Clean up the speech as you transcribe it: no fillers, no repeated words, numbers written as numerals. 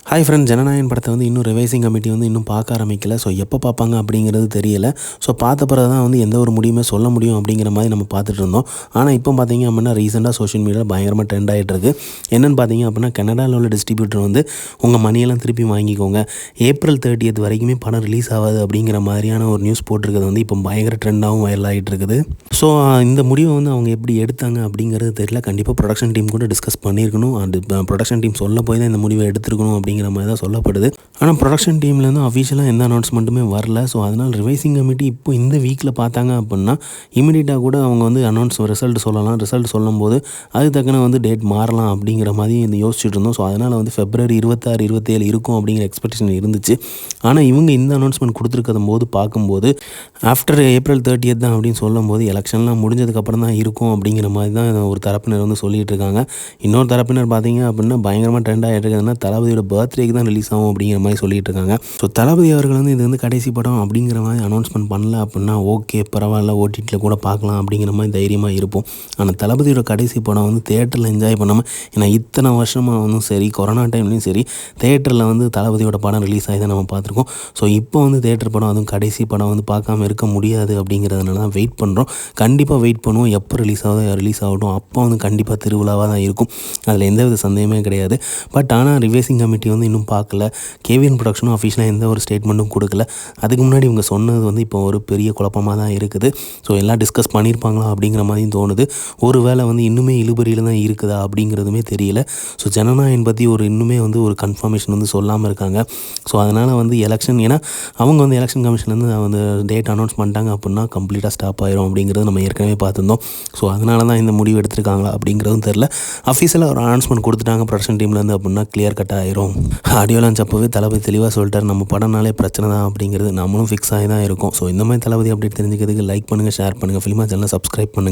Hi friend, Jananayagan படத்தை வந்து இன்னும் ரிவைசிங் கமிட்டி வந்து இன்னும் பார்க்க ஆரம்பிக்கல. ஸோ எப்போ பார்ப்பாங்க அப்படிங்கிறது தெரியல. ஸோ பார்த்த பிறகு தான் வந்து எந்த ஒரு முடிவுமே சொல்ல முடியும் அப்படிங்கிற மாதிரி நம்ம பார்த்துட்டு இருந்தோம். ஆனால் இப்போ பார்த்தீங்க அப்படின்னா ரீசெண்டாக சோஷியல் மீடியாவில் பயங்கரமாக ட்ரெண்ட் ஆகிட்டு இருக்கு. என்னென்னு பார்த்தீங்க அப்படின்னா கனடாவில் உள்ள டிஸ்ட்ரிபியூட்டர் வந்து உங்கள் மணியெல்லாம் திருப்பி வாங்கிக்கோங்க, April 30th வரைக்குமே படம் ரிலீஸ் ஆகாது அப்படிங்கிற மாதிரியான ஒரு நியூஸ் போட்டிருக்கிறது வந்து இப்போ பயங்கர ட்ரெண்டாகவும் வைரல் ஆகிட்டு இருக்குது. ஸோ இந்த முடிவை வந்து அவங்க எப்படி எடுத்தாங்க அப்படிங்கிறது தெரியல. கண்டிப்பாக ப்ரொடக்ஷன் டீம் கூட டிஸ்கஸ் பண்ணியிருக்கணும். அண்ட் ப்ரொடக்ஷன் டீம் சொல்ல போய் தான் இந்த முடிவை எடுத்துருக்கணும் அப்படிங்கிற மாதிரி தான் சொல்லப்படுது. ஆனால் ப்ரொடக்ஷன் டீம்லேருந்து அஃபிஷியலாக எந்த அனௌன்ஸ்மெண்ட்டுமே வரல. ஸோ அதனால் ரிவைசிங் கமிட்டி இப்போ இந்த வீக்கில் பார்த்தாங்க அப்படின்னா இமீடியட்டாக கூட அவங்க வந்து ரிசல்ட் சொல்லலாம். ரிசல்ட் சொல்லும்போது அது தக்கன வந்து டேட் மாறலாம் அப்படிங்கிற மாதிரி இந்த யோசிச்சுட்டு இருந்தோம். ஸோ அதனால் வந்து February 26, 27 இருக்கும் அப்படிங்கிற எக்ஸ்பெக்டேஷன் இருந்துச்சு. ஆனால் இவங்க இந்த அனௌன்ஸ்மெண்ட் கொடுத்துருக்கத போது பார்க்கும்போது ஆஃப்டர் April 30th தான் அப்படின்னு சொல்லும்போது எலெக்ஷன்லாம் முடிஞ்சதுக்கப்புறம் தான் இருக்கும் அப்படிங்கிற மாதிரி தான் ஒரு தரப்பினர் வந்து சொல்லிகிட்டு இருக்காங்க. இன்னொரு தரப்பினர் பார்த்தீங்க அப்படின்னா பயங்கரமாக ட்ரெண்ட் ஆகிட்டு இருக்குதுன்னா தளபதியோட பர்த்டேக்கு தான் ரிலீஸ் ஆகும் அப்படிங்கிற மாதிரி சொல்லிட்டு இருக்காங்க. ஸோ தளபதி அவர்கள் வந்து இது வந்து கடைசி படம் அப்படிங்கிற மாதிரி அனௌன்ஸ்மெண்ட் பண்ணல அப்படின்னா ஓகே பரவாயில்ல, ஓடிடியில் கூட பார்க்கலாம் அப்படிங்கிற மாதிரி தைரியமாக இருப்போம். ஆனால் தளபதியோட கடைசி படம் வந்து தேட்டரில் என்ஜாய் பண்ணாமல், ஏன்னா இத்தனை வருஷமாக வந்து சரி கொரோனா டைம்லையும் சரி தேட்டரில் வந்து தளபதியோட படம் ரிலீஸ் ஆகி தான் நம்ம பார்த்துருக்கோம். ஸோ இப்போ வந்து தேட்டர் படம் அதுவும் கடைசி படம் வந்து பார்க்காம இருக்க முடியாது அப்படிங்கிறதுனால தான் வெயிட் பண்ணுறோம். கண்டிப்பாக வெயிட் பண்ணுவோம். எப்போ ரிலீஸ் ஆகட்டும் அப்போ வந்து கண்டிப்பாக திருவிழாவாக தான் இருக்கும். அதில் எந்தவித சந்தேகமே கிடையாது. பட் ஆனால் ரிவைசிங் கமிட்டி வந்து இன்னும் பார்க்கல. கேவிஎன் ப்ரொடக்ஷனும் அஃபிஷியலாக எந்த ஒரு ஸ்டேட்மெண்ட்டும் கொடுக்கல. அதுக்கு முன்னாடி இவங்க சொன்னது வந்து இப்போ ஒரு பெரிய குழப்பமாக தான் இருக்குது. ஸோ எல்லாம் டிஸ்கஸ் பண்ணியிருப்பாங்களா அப்படிங்கிற மாதிரியும் தோணுது. ஒரு வேளை வந்து இன்னுமே இழுபறியில் தான் இருக்குதா அப்படிங்கிறதுமே தெரியல. ஸோ ஜனநாயகன் பற்றி இன்னுமே வந்து ஒரு கன்ஃபர்மேஷன் வந்து சொல்லாமல் இருக்காங்க. ஸோ அதனால் வந்து எலெக்ஷன், ஏன்னா அவங்க வந்து எலெக்ஷன் கமிஷன்லேருந்து வந்து டேட் அனௌன்ஸ் பண்ணிட்டாங்க அப்படின்னா கம்ப்ளீட்டாக ஸ்டாப் ஆயிரும் அப்படிங்கிறது நம்ம ஏற்கனவே பார்த்துருந்தோம். ஸோ அதனால தான் இந்த முடிவு எடுத்திருக்காங்களா அப்படிங்கிறதும் தெரில. அஃபீஷியலாக ஒரு அனௌன்ஸ்மெண்ட் கொடுத்துட்டாங்க ப்ரொடக்ஷன் டீம்லேருந்து அப்படின்னா கிளியர் கட் ஆயிரும். ஆடியோ லான்ச் அப்போவே தளபதி தெளிவாக சொல்லிட்டார், நம்ம படம்னாலே பிரச்சனை தான் அப்படிங்கிறது நம்மளும் ஃபிக்ஸ் ஆகி தான் இருக்கும். ஸோ இந்த மாதிரி தளபதி அப்டேட் தெரிஞ்சுக்கிறதுக்கு லைக் பண்ணுங்கள், ஷேர் பண்ணுங்கள், ஃபிலிமா சேனலை சப்ஸ்கிரைப் பண்ணுங்கள்.